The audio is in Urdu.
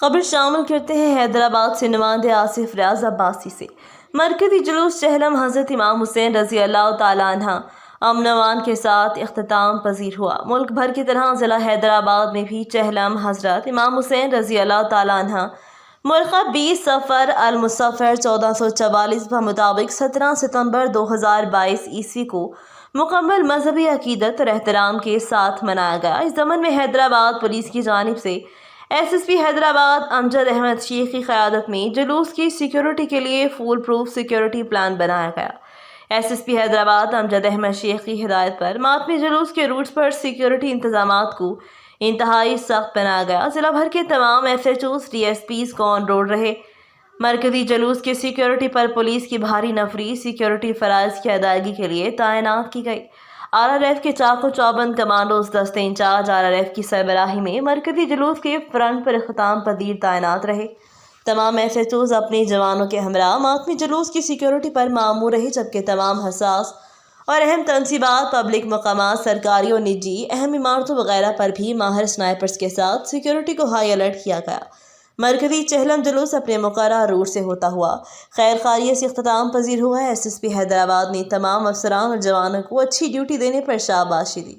خبر شامل کرتے ہیں حیدرآباد سے نمائندے آصف ریاض عباسی سے۔ مرکزی جلوس چہلم حضرت امام حسین رضی اللہ تعالیٰ عنہ امن و امان کے ساتھ اختتام پذیر ہوا۔ ملک بھر کی طرح ضلع حیدرآباد میں بھی چہلم حضرت امام حسین رضی اللہ تعالیٰ عنہ مرخہ 20 صفر المصفر 1444 بمطابق 17 ستمبر 2022 عیسوی کو مکمل مذہبی عقیدت اور احترام کے ساتھ منایا گیا۔ اس ضمن میں حیدرآباد پولیس کی جانب سے ایس ایس پی حیدرآباد امجد احمد شیخ کی قیادت میں جلوس کی سیکیورٹی کے لیے فول پروف سیکیورٹی پلان بنایا گیا۔ ایس ایس پی حیدرآباد امجد احمد شیخ کی ہدایت پر ماتمی جلوس کے روٹس پر سیکیورٹی انتظامات کو انتہائی سخت بنایا گیا۔ ضلع بھر کے تمام S H Os D S Ps کو آن روڈ رہے۔ مرکزی جلوس کی سیکیورٹی پر پولیس کی بھاری نفری سیکیورٹی فرائض کی ادائیگی کے لیے تعینات کی گئی۔ آر آر ایف کے چاق و چوبند کمانڈوز دستے انچارج آر آر ایف کی سربراہی میں مرکزی جلوس کے فرنٹ پر اختتام پذیر تعینات رہے۔ تمام ایس ایچ اوز اپنے جوانوں کے ہمراہ ماتمی جلوس کی سیکیورٹی پر مامور رہے، جبکہ تمام حساس اور اہم تنصیبات، پبلک مقامات، سرکاری اور نجی اہم عمارتوں وغیرہ پر بھی ماہر سنائپرز کے ساتھ سیکیورٹی کو ہائی الرٹ کیا گیا۔ مرکزی چہلم جلوس اپنے مقررہ روٹ سے ہوتا ہوا خیر خیریت سے اختتام پذیر ہوا ہے۔ ایس ایس پی حیدرآباد نے تمام افسران اور جوانوں کو اچھی ڈیوٹی دینے پر شاباشی دی۔